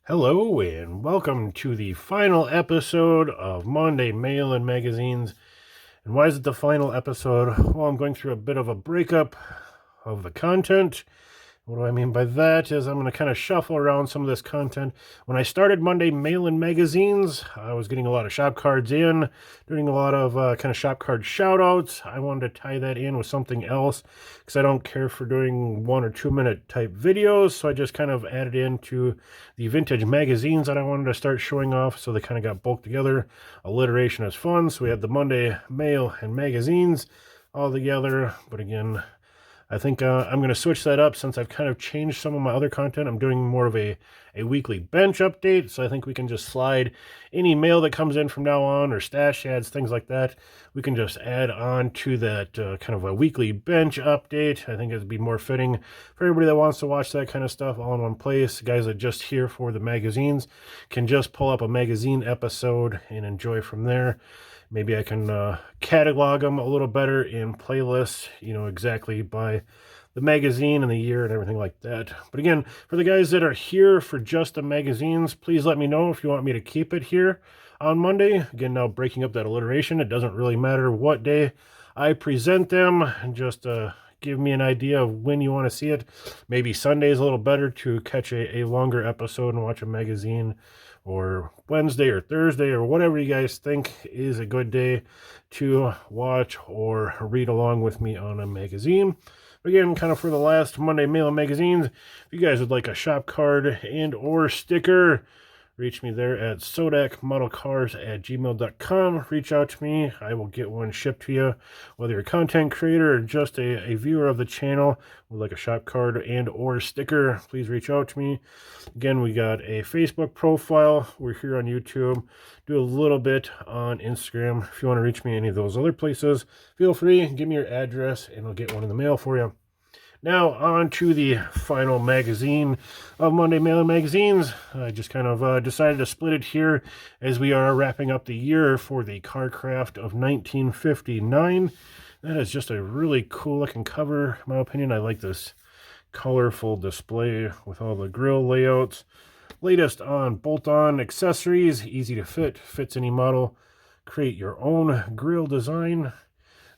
Hello and welcome to the final episode of Monday Mail and Magazines. And why is it the final episode? Well, I'm going through a bit of a breakup of the content. What do I mean by that is I'm going to kind of shuffle around some of this content. When I started Monday Mail-In Magazines, I was getting a lot of shop cards in, doing a lot of kind of shop card shout-outs. I wanted to tie that in with something else because I don't care for doing 1 or 2 minute type videos. So I just kind of added into the vintage magazines that I wanted to start showing off. So they kind of got bulked together. Alliteration is fun. So we had the Monday Mail and Magazines all together. But again, I think I'm going to switch that up since I've kind of changed some of my other content. I'm doing more of a weekly bench update, so I think we can just slide any mail that comes in from now on, or stash ads, things like that. We can just add on to that kind of a weekly bench update. I think it'd be more fitting for everybody that wants to watch that kind of stuff all in one place. Guys that just here for the magazines can just pull up a magazine episode and enjoy from there. Maybe I can catalog them a little better in playlists, exactly by the magazine and the year and everything like that. But again, for the guys that are here for just the magazines, please let me know if you want me to keep it here on Monday. Again, now breaking up that alliteration, it doesn't really matter what day I present them. Just give me an idea of when you want to see it. Maybe Sunday is a little better to catch a longer episode and watch a magazine, or Wednesday or Thursday, or whatever you guys think is a good day to watch or read along with me on a magazine. Again, kind of for the last Monday Mail and Magazines, if you guys would like a shop card and or sticker, reach me there at Sodakmodelcars@gmail.com. Reach out to me. I will get one shipped to you. Whether you're a content creator or just a viewer of the channel would like a shop card and or sticker, please reach out to me. Again, we got a Facebook profile. We're here on YouTube. Do a little bit on Instagram. If you want to reach me any of those other places, feel free. Give me your address and I'll get one in the mail for you. Now, on to the final magazine of Monday Mail and Magazines. I just kind of decided to split it here as we are wrapping up the year for the Carcraft of 1959. That is just a really cool looking cover, in my opinion. I like this colorful display with all the grill layouts. Latest on bolt-on accessories, easy to fit, fits any model. Create your own grill design.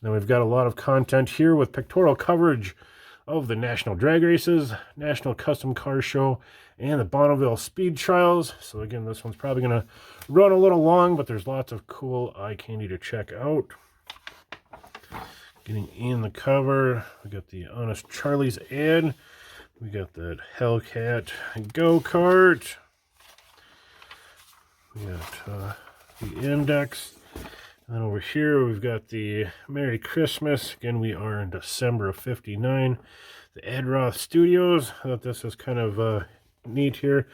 Then we've got a lot of content here with pictorial coverage of the National Drag Races, National Custom Car Show, and the Bonneville Speed Trials. So again, this one's probably going to run a little long, but there's lots of cool eye candy to check out. Getting in the cover, we got the Honest Charlie's ad. We got that Hellcat go-kart. We got the index. And then over here, we've got the Merry Christmas. Again, we are in December of 59. The Ed Roth Studios. I thought this was kind of neat here.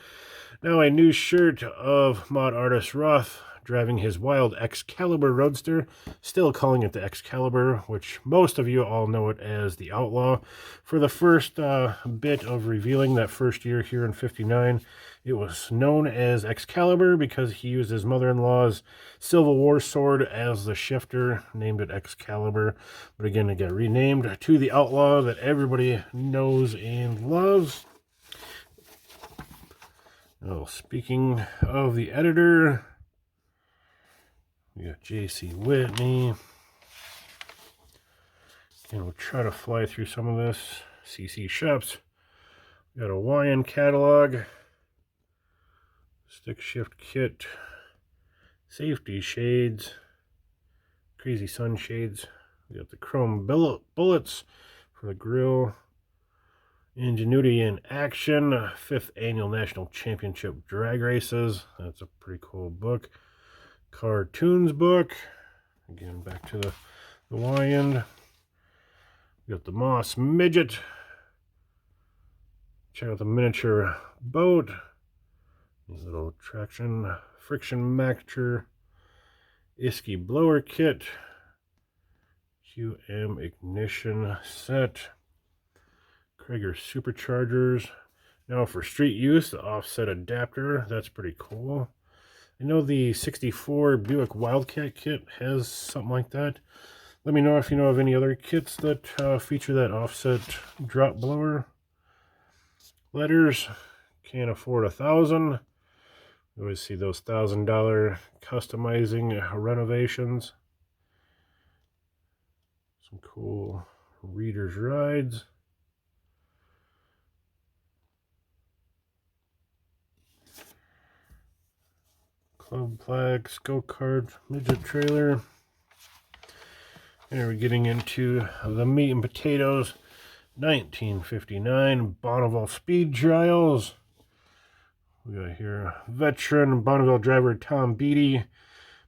Now a new shirt of mod artist Roth driving his wild Excalibur Roadster. Still calling it the Excalibur, which most of you all know it as the Outlaw. For the first bit of revealing that first year here in 59, it was known as Excalibur because he used his mother-in-law's Civil War sword as the shifter, named it Excalibur. But again, it got renamed to the Outlaw that everybody knows and loves. Oh, speaking of the editor, we got J.C. Whitney. And we'll try to fly through some of this. C.C. Shops. We got a Hawaiian catalog. Stick shift kit. Safety shades. Crazy sunshades. We got the chrome bullets for the grill. Ingenuity in Action. 5th Annual National Championship Drag Races. That's a pretty cool book. Cartoons book. Again, back to the Hawaiian. We got the Moss Midget. Check out the miniature boat. These little traction, friction macture, Iski blower kit, QM ignition set, Krager superchargers. Now for street use, the offset adapter. That's pretty cool. I know the 64 Buick Wildcat kit has something like that. Let me know if you know of any other kits that feature that offset drop blower. Letters, can't afford 1,000. You always see those $1,000 customizing renovations. Some cool reader's rides. Club flags, go-kart, midget trailer. And we're getting into the meat and potatoes. 1959 Bonneville Speed Trials. We got here veteran Bonneville driver Tom Beatty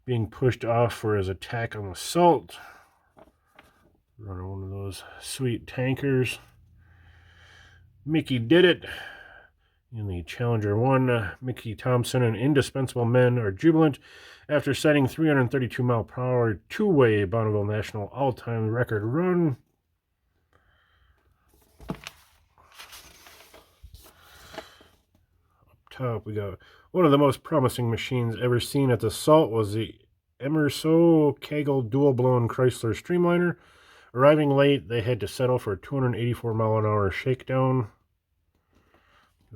being pushed off for his attack on the salt. Running one of those sweet tankers. Mickey did it. In the Challenger 1, Mickey Thompson and Indispensable Men are jubilant after setting 332-mile-per-hour two-way Bonneville National all-time record run. Up top, we got one of the most promising machines ever seen at the Salt was the Emerso Kegel dual-blown Chrysler Streamliner. Arriving late, they had to settle for a 284-mile-an-hour shakedown.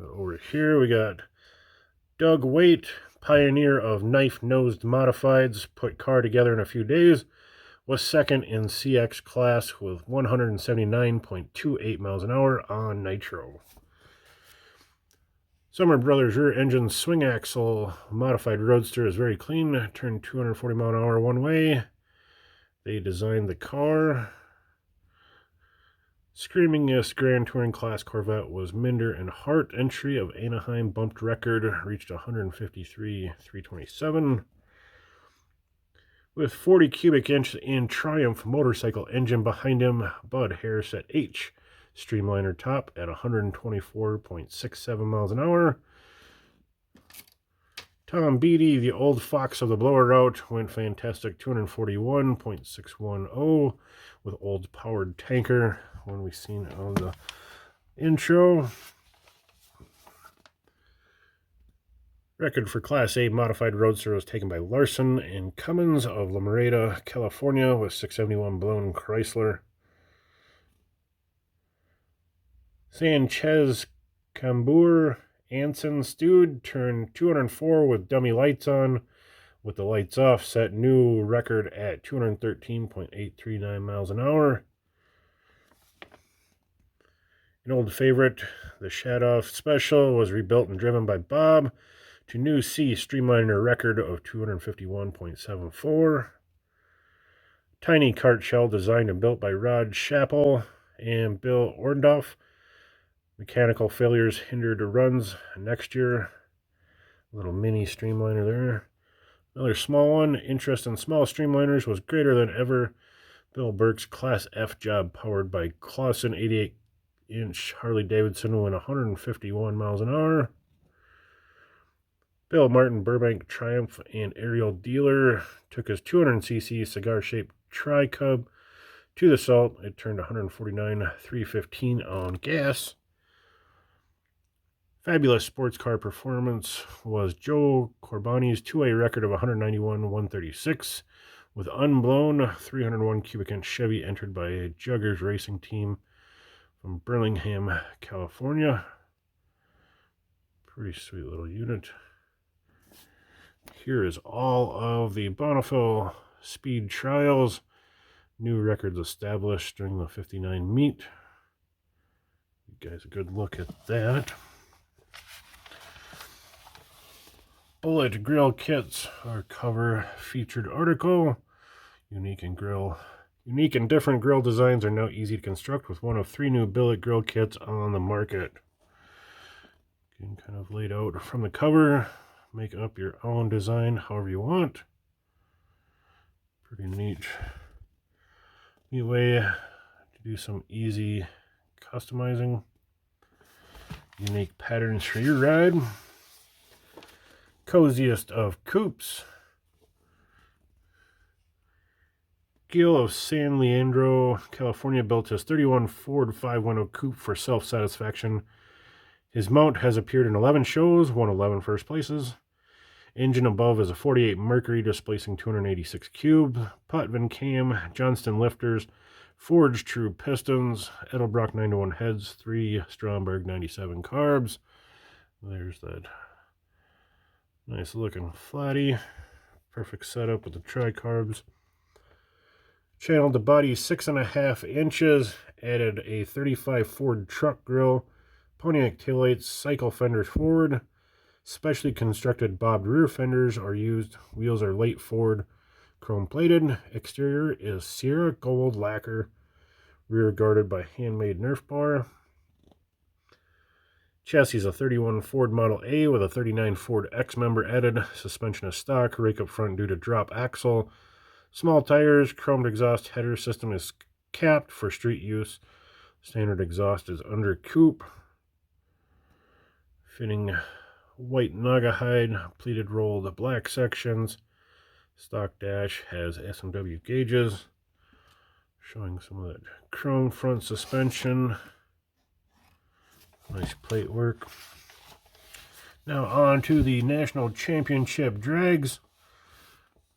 Over here, we got Doug Waite, pioneer of knife-nosed modifieds, put car together in a few days, was second in CX class with 179.28 miles an hour on nitro. Summer Brothers rear engine swing axle modified roadster is very clean, turned 240 mile an hour one way. They designed the car. Screamingest Grand Touring Class Corvette was Minder and Hart. Entry of Anaheim bumped record, reached 153,327. With 40 cubic inch in Triumph motorcycle engine behind him, Bud Harris at H. Streamliner top at 124.67 miles an hour. Tom Beatty, the old fox of the blower route, went fantastic 241.610 with old powered tanker. One we've seen on the intro. Record for Class A modified roadster was taken by Larson and Cummins of La Mirada, California, with 671 blown Chrysler. Sanchez Cambour Anson Stewed turned 204 with dummy lights on. With the lights off, set new record at 213.839 miles an hour. An old favorite, the Shadoff Special, was rebuilt and driven by Bob to new C Streamliner record of 251.74. Tiny cart shell designed and built by Rod Chappell and Bill Orndorff. Mechanical failures hindered runs next year. Little mini Streamliner there. Another small one. Interest in small Streamliners was greater than ever. Bill Burke's Class F job powered by Clausen 88-inch Harley Davidson went 151 miles an hour. Bill Martin Burbank Triumph and Aerial Dealer took his 200cc cigar-shaped Tri-Cub to the Salt. It turned 149,315 on gas. Fabulous sports car performance was Joe Corbani's two-way record of 191,136 with unblown 301 cubic inch Chevy entered by a Juggers Racing Team from Burlingame, California. Pretty sweet little unit. Here is all of the Bonneville Speed Trials. New records established during the 59 meet. You guys a good look at that. Bullet Grill Kits, our cover featured article. Unique and different grill designs are now easy to construct with one of 3 new billet grill kits on the market. Getting kind of laid out from the cover. Make up your own design however you want. Pretty neat way to do some easy customizing. Unique patterns for your ride. Coziest of coupes. Gil of San Leandro, California built his 31 Ford 510 coupe for self-satisfaction. His mount has appeared in 11 shows, won 11 first places. Engine above is a 48 Mercury displacing 286 cubes. Potvin cam, Johnston lifters, Forged True pistons, Edelbrock 9-to-1 heads, 3 Stromberg 97 carbs. There's that Nice looking flatty. Perfect setup with the tri-carbs. Channeled the body 6.5 inches. Added a 35 Ford truck grille. Pontiac taillights, cycle fenders forward. Specially constructed bobbed rear fenders are used. Wheels are late Ford chrome plated. Exterior is Sierra gold lacquer. Rear guarded by handmade Nerf bar. Chassis is a 31 Ford Model A with a 39 Ford X member added. Suspension is stock. Rake up front due to drop axle. Small tires. Chromed exhaust header system is capped for street use. Standard exhaust is under coupe. Fitting white Naugahyde pleated rolled black sections. Stock dash has S&W gauges. Showing some of that chrome front suspension. Nice plate work. Now on to the National Championship drags.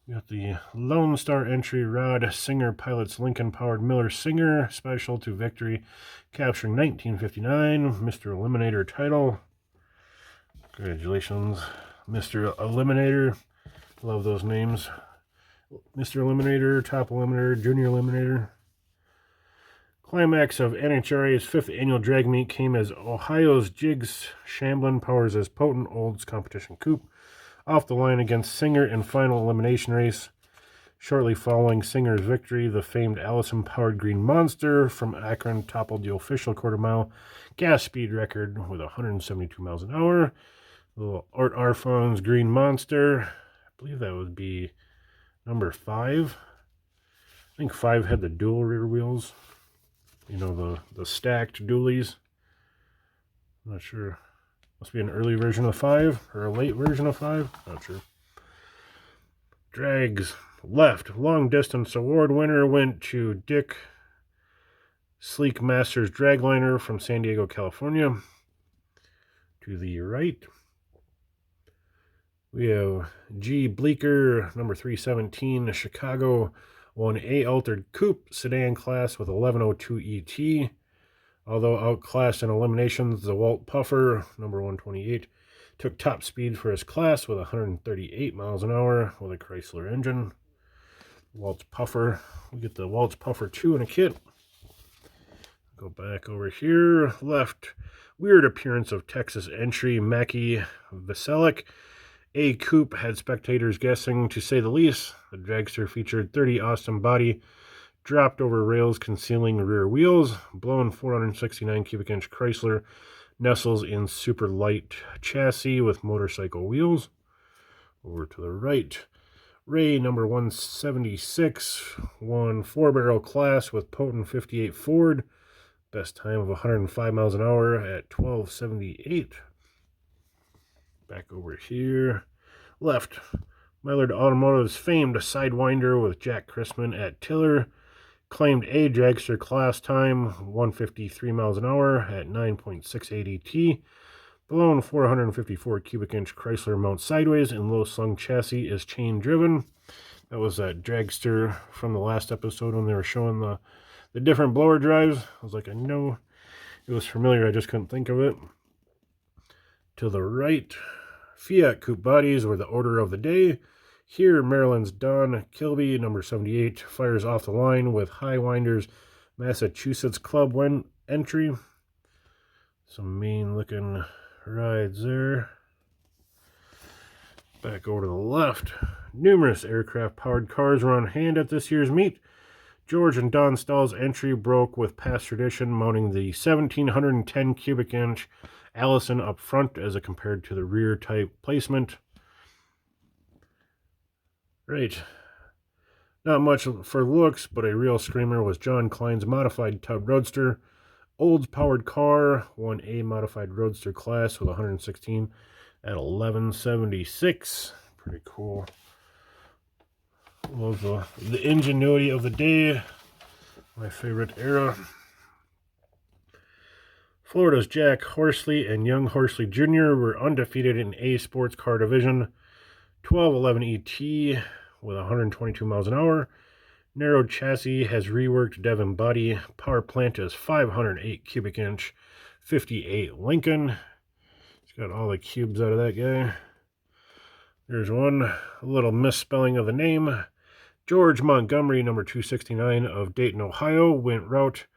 We got the Lone Star entry Rod Singer Pilots Lincoln powered Miller Singer special to victory, capturing 1959 Mr. Eliminator title. Congratulations, Mr. Eliminator. Love those names. Mr. Eliminator, Top Eliminator, Junior Eliminator. Climax of NHRA's 5th annual drag meet came as Ohio's Jigs Shamblin powers as potent Olds competition coupe off the line against Singer in final elimination race. Shortly following Singer's victory, the famed Allison-powered Green Monster from Akron toppled the official quarter-mile gas speed record with 172 miles an hour. Little Art Arfon's Green Monster, I believe that would be number 5. I think 5 had the dual rear wheels. You know, the stacked dualies. I'm not sure. Must be an early version of 5 or a late version of 5. Not sure. Drags left. Long distance award winner went to Dick Sleek Masters Dragliner from San Diego, California. To the right, we have G. Bleecker, number 317, Chicago 1A Altered Coupe Sedan class with 1102 ET. Although outclassed in eliminations, the Walt Puffer, number 128, took top speed for his class with 138 miles an hour with a Chrysler engine. Walt's Puffer. We get the Walt's Puffer 2 in a kit. Go back over here. Left. Weird appearance of Texas entry Mackie Veselak. A coupe had spectators guessing, to say the least. The dragster featured 30 Austin body, dropped over rails concealing rear wheels. Blown 469 cubic inch Chrysler nestles in super light chassis with motorcycle wheels. Over to the right, Ray number 176, won 4-barrel class with potent 58 Ford. Best time of 105 miles an hour at 1278. Back over here. Left, Millard Automotive's famed Sidewinder with Jack Chrisman at tiller. Claimed a dragster class time, 153 miles an hour at 9.68 ET. Blown 454 cubic inch Chrysler mounts sideways and low slung chassis is chain driven. That was that dragster from the last episode when they were showing the different blower drives. I was like, I know it was familiar, I just couldn't think of it. To the right, Fiat coupe bodies were the order of the day. Here, Maryland's Don Kilby, number 78, fires off the line with High Winders Massachusetts Club entry. Some mean-looking rides there. Back over to the left. Numerous aircraft-powered cars were on hand at this year's meet. George and Don Stahl's entry broke with past tradition, mounting the 1,710 cubic inch Allison up front as compared to the rear type placement. Right. Not much for looks, but a real screamer was John Klein's modified tub roadster. Olds powered car, 1A modified roadster class with 116 at 1176. Pretty cool. Love the ingenuity of the day. My favorite era. Florida's Jack Horsley and Young Horsley Jr. were undefeated in A sports car division. 1211 ET with 122 miles an hour. Narrowed chassis has reworked Devon body. Power plant is 508 cubic inch 58 Lincoln. It's got all the cubes out of that guy. There's one, a little misspelling of the name. George Montgomery, number 269 of Dayton, Ohio, went route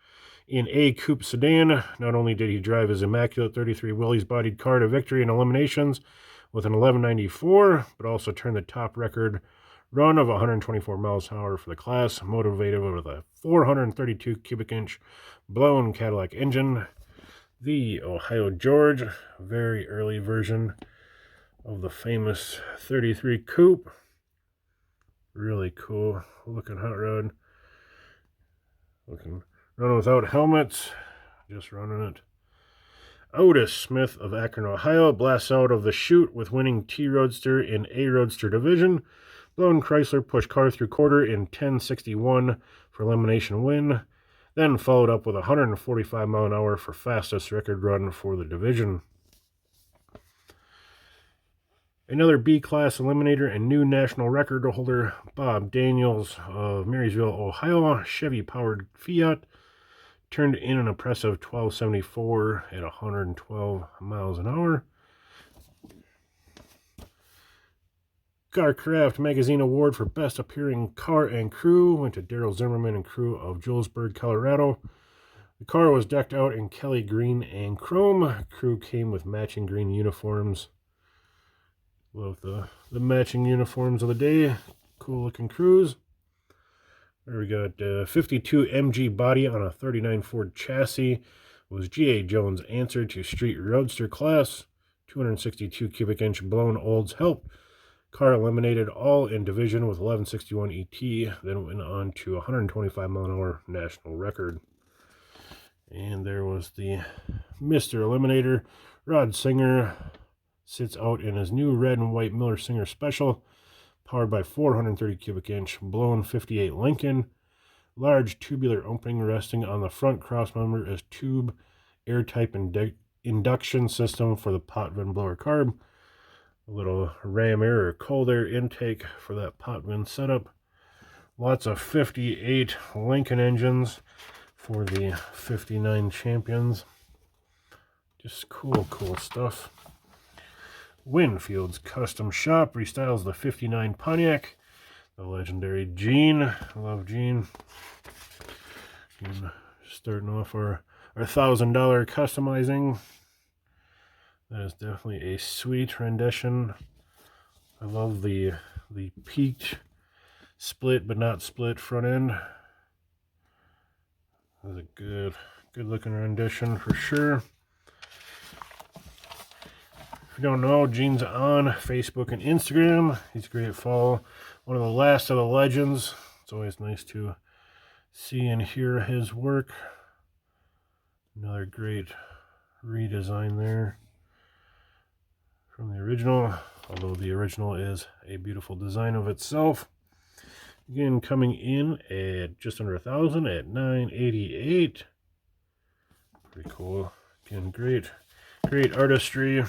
in a coupe sedan. Not only did he drive his immaculate 33 Willys-bodied car to victory in eliminations with an 1194, but also turned the top record run of 124 miles an hour for the class, motivated with a 432 cubic inch blown Cadillac engine. The Ohio George, very early version of the famous 33 coupe. Really cool looking hot rod. Running without helmets, just running it. Otis Smith of Akron, Ohio, blasts out of the chute with winning T Roadster in A Roadster division. Blown Chrysler pushed car through quarter in 10:61 for elimination win. Then followed up with 145 mile an hour for fastest record run for the division. Another B-class eliminator and new national record holder, Bob Daniels of Marysville, Ohio, Chevy-powered Fiat, turned in an impressive 1274 at 112 miles an hour. Carcraft Magazine Award for Best Appearing Car and Crew went to Daryl Zimmerman and crew of Julesburg, Colorado. The car was decked out in Kelly green and chrome. Crew came with matching green uniforms. Love the matching uniforms of the day. Cool looking crews. There we got 52 MG body on a 39 Ford chassis. Was G.A. Jones' answer to Street Roadster class. 262 cubic inch blown olds help. Car eliminated all in division with 1161 ET. Then went on to 125 mile an hour national record. And there was the Mr. Eliminator. Rod Singer sits out in his new red and white Miller Singer Special, powered by 430 cubic inch blown 58 Lincoln. Large tubular opening resting on the front crossmember as tube air type induction system for the Potvin blower carb. A little ram air or cold air intake for that Potvin setup. Lots of 58 Lincoln engines for the 59 champions. Just cool stuff. Winfield's Custom Shop restyles the 59 Pontiac. The legendary Gene. I love Gene. And starting off our $1,000 customizing. That is definitely a sweet rendition. I love the peaked split but not split front end. That's a good looking rendition for sure. If you don't know, Gene's on Facebook and Instagram. He's great at follow. One of the last of the legends. It's always nice to see and hear his work. Another great redesign there from the original, although the original is a beautiful design of itself. Again, coming in at just under 1,000 at $988. Pretty cool. Again, great artistry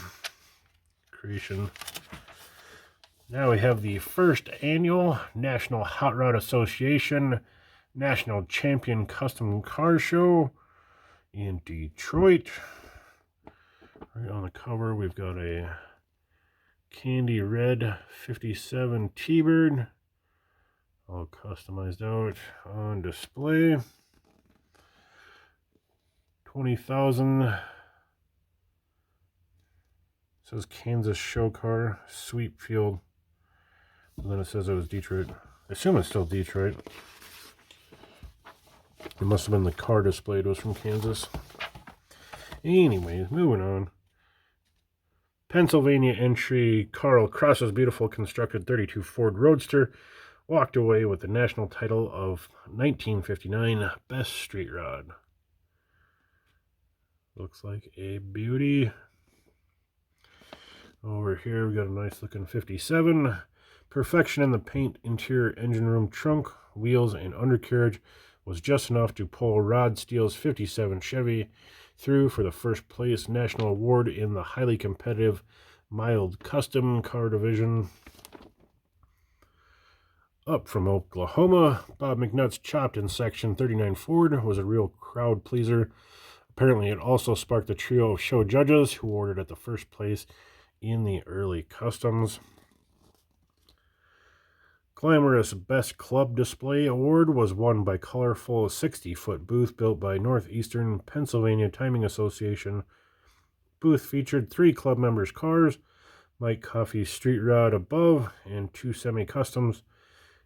creation. Now we have the first annual National Hot Rod Association National Champion Custom Car Show in Detroit. Right on the cover, we've got a candy red 57 T-Bird, all customized out on display. 20,000. Says Kansas show car, sweep field. And then it says it was Detroit. I assume it's still Detroit. It must have been the car displayed was from Kansas. Anyways, moving on. Pennsylvania entry Carl Cross's beautiful constructed 32 Ford Roadster walked away with the national title of 1959 Best Street Rod. Looks like a beauty. Over here we got a nice looking 57. Perfection in the paint, interior engine room, trunk, wheels, and undercarriage was just enough to pull Rod Steele's 57 Chevy through for the first place national award in the highly competitive mild custom car division. Up from Oklahoma, Bob McNutt's chopped in section 39 Ford was a real crowd pleaser. Apparently it also sparked a trio of show judges who awarded at the first place in the early customs. Glamorous Best Club Display Award was won by colorful 60-foot booth built by Northeastern Pennsylvania Timing Association. Booth featured 3 club members' cars, Mike Coffey's Street Rod above, and 2 semi-customs,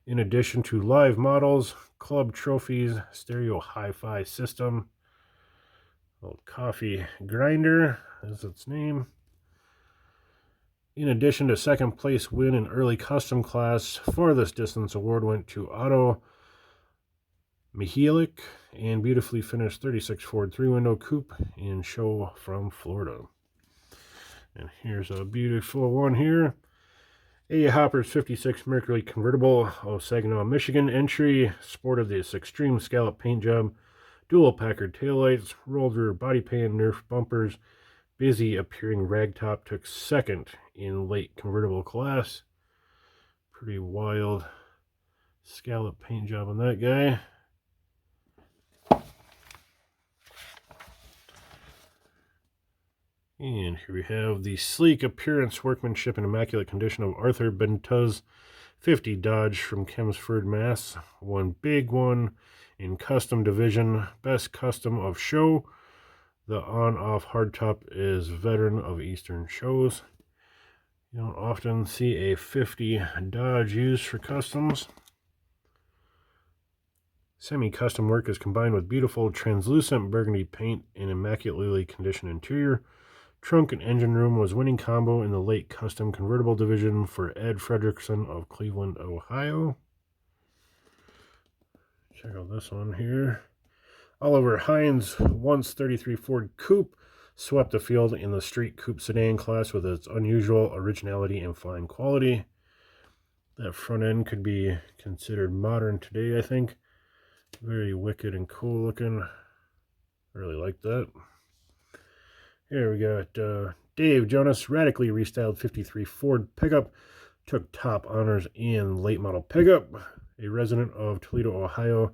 in addition to live models, club trophies, stereo hi-fi system, old coffee grinder is its name. In addition to second place win in early custom class, farthest distance award went to Otto Mihalik and beautifully finished 36 Ford 3-window coupe in show from Florida. And here's a beautiful one here. A. Hopper's 56 Mercury convertible of Saginaw, Michigan entry sported this extreme scallop paint job, dual Packard taillights, rolled rear body pan, Nerf bumpers. Busy appearing ragtop took second in late convertible class. Pretty wild scallop paint job on that guy. And here we have the sleek appearance, workmanship, and immaculate condition of Arthur Bentuz 50 Dodge from Chelmsford, Mass. One big one in custom division, best custom of show. The on-off hardtop is veteran of Eastern shows. You don't often see a 50 Dodge used for customs. Semi-custom work is combined with beautiful translucent burgundy paint and immaculately conditioned interior. Trunk and engine room was winning combo in the late custom convertible division for Ed Fredrickson of Cleveland, Ohio. Check out this one here. Oliver Hines' once 33 Ford Coupe swept the field in the street coupe sedan class with its unusual originality and fine quality. That front end could be considered modern today, I think. Very wicked and cool looking. I really like that. Here we got Dave Jonas, radically restyled 53 Ford pickup. Took top honors in late model pickup. A resident of Toledo, Ohio,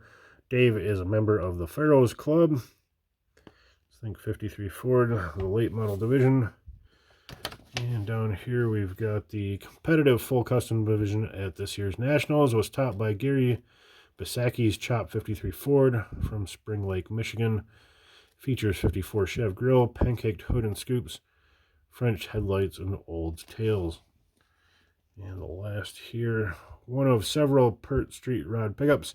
Dave is a member of the Pharaohs Club. I think 53 Ford, the late model division. And down here we've got the competitive full custom division at this year's Nationals. Was topped by Gary Bisaki's Chop 53 Ford from Spring Lake, Michigan. Features 54 Chev grill, pancaked hood and scoops, French headlights, and Olds tails. And the last here, one of several Pert Street Rod pickups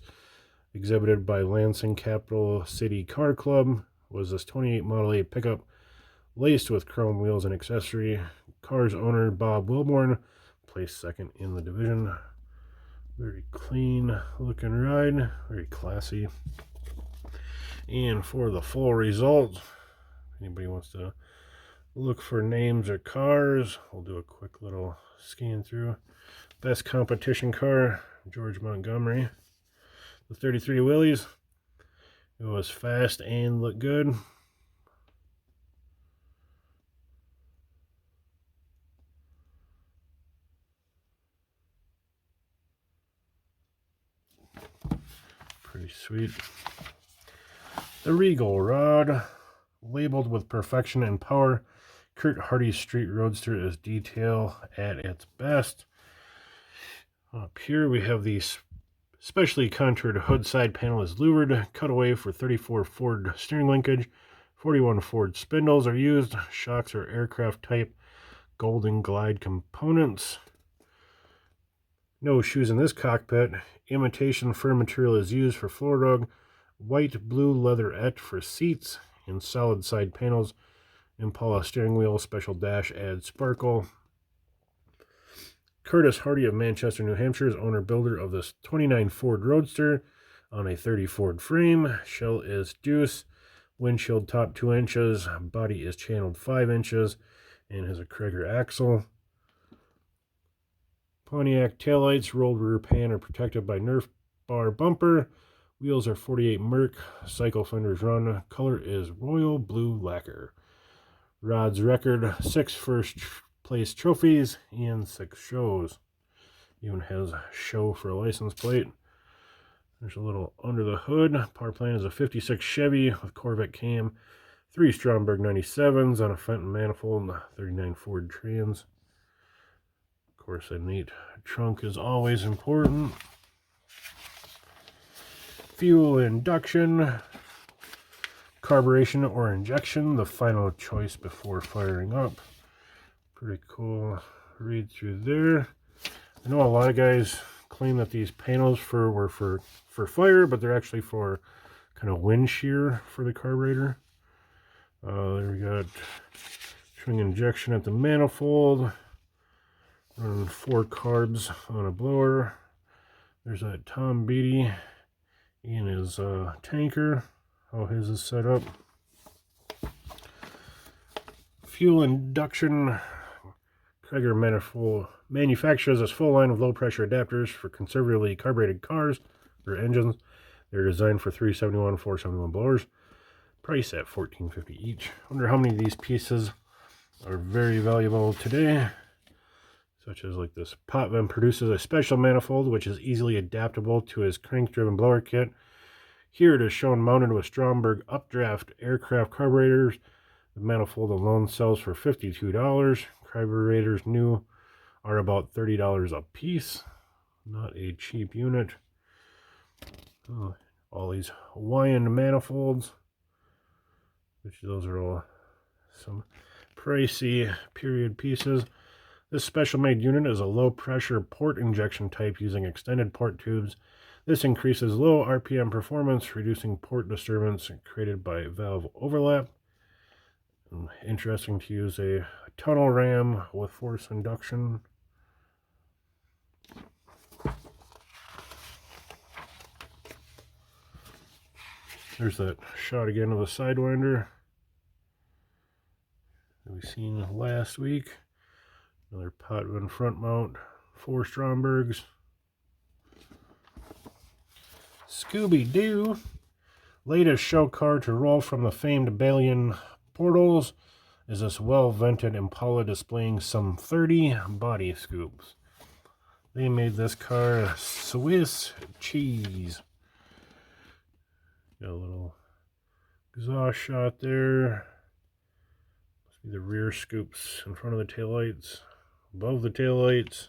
exhibited by Lansing Capital City Car Club, was this 28 Model A pickup laced with chrome wheels and accessory. Car's owner, Bob Wilborn, placed second in the division. Very clean looking ride, very classy. And for the full results, if anybody wants to look for names or cars, we'll do a quick little scan through. Best competition car, George Montgomery. The 33 Willys. It was fast and looked good. Pretty sweet. The Regal Rod, labeled with perfection and power. Kurt Hardy's Street Roadster is detail at its best. Up here we have the specially contoured hood side panel is louvered, cutaway for 34 Ford steering linkage. 41 Ford spindles are used. Shocks are aircraft type Golden Glide components. No shoes in this cockpit. Imitation fur material is used for floor rug. White blue leatherette for seats and solid side panels. Impala steering wheel, special dash adds sparkle. Curtis Hardy of Manchester, New Hampshire is owner builder of this 29 Ford Roadster on a 30 Ford frame. Shell is deuce. Windshield top 2 inches. Body is channeled 5 inches and has a Krager axle. Pontiac taillights, rolled rear pan are protected by Nerf bar bumper. Wheels are 48 Merc. Cycle fenders run. Color is royal blue lacquer. Rod's record, 6 first place trophies and 6 shows. Even has show for a license plate. There's a little under the hood. Power plant is a 56 Chevy with Corvette cam. 3 Stromberg 97s on a Fenton manifold and 39 Ford Trans. Of course, a neat trunk is always important. Fuel induction, carburation or injection, the final choice before firing up. Pretty cool read through there. I know a lot of guys claim that these panels were for fire, but they're actually for kind of wind shear for the carburetor. There we got string injection at the manifold. Running 4 carbs on a blower. There's that Tom Beatty in his tanker, how his is set up. Fuel induction. Krager manifold manufactures this full line of low pressure adapters for conservatively carbureted cars or engines. They're designed for 371, 471 blowers. Price at $14.50 each. Wonder how many of these pieces are very valuable today. Such as like this. Potvin produces a special manifold which is easily adaptable to his crank-driven blower kit. Here it is shown mounted with Stromberg updraft aircraft carburetors. The manifold alone sells for $52. Carburetors new are about $30 a piece. Not a cheap unit. All these wind manifolds, which those are all some pricey period pieces. This special made unit is a low pressure port injection type using extended port tubes. This increases low RPM performance, reducing port disturbance created by valve overlap. Interesting to use a tunnel ram with force induction. There's that shot again of the Sidewinder that we seen last week. Another Potvin front mount, 4 Strombergs. Scooby-Doo. Latest show car to roll from the famed Balian portals is this well-vented Impala displaying some 30 body scoops. They made this car Swiss cheese. Got a little exhaust shot there. Must be the rear scoops in front of the taillights. Above the taillights.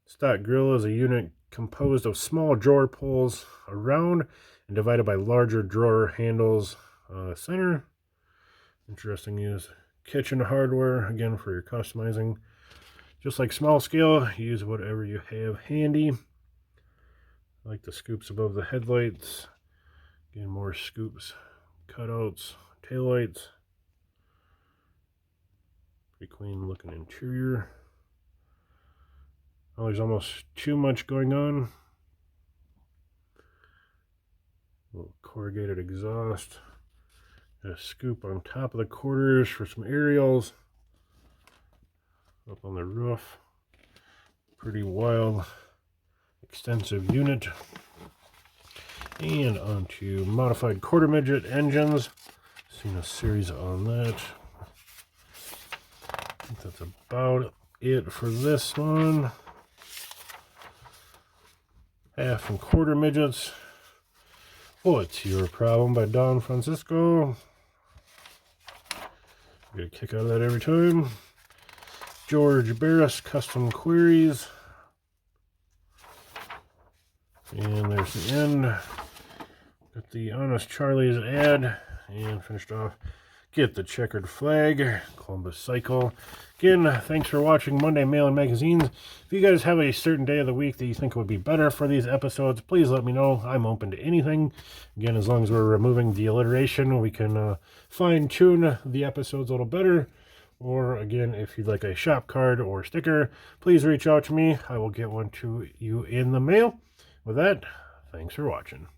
Stock grill is a unit composed of small drawer pulls around and divided by larger drawer handles center. Interesting use. Kitchen hardware, again for your customizing. Just like small scale, use whatever you have handy. I like the scoops above the headlights. Again, more scoops, cutouts, taillights. Pretty clean looking interior. Oh, there's almost too much going on. A little corrugated exhaust. A scoop on top of the quarters for some aerials. Up on the roof. Pretty wild, extensive unit. And onto modified quarter midget engines. Seen a series on that. I think that's about it for this one. Half and quarter midgets. What's Your Problem by Don Francisco. Get a kick out of that every time. George Barris Custom Queries. And there's the end. Got the Honest Charlie's ad. And finished off. Get the Checkered Flag. Columbus Cycle. Again, thanks for watching Monday Mail and Magazines. If you guys have a certain day of the week that you think would be better for these episodes, please let me know. I'm open to anything. Again, as long as we're removing the alliteration, we can fine-tune the episodes a little better. Or, again, if you'd like a shop card or sticker, please reach out to me. I will get one to you in the mail. With that, thanks for watching.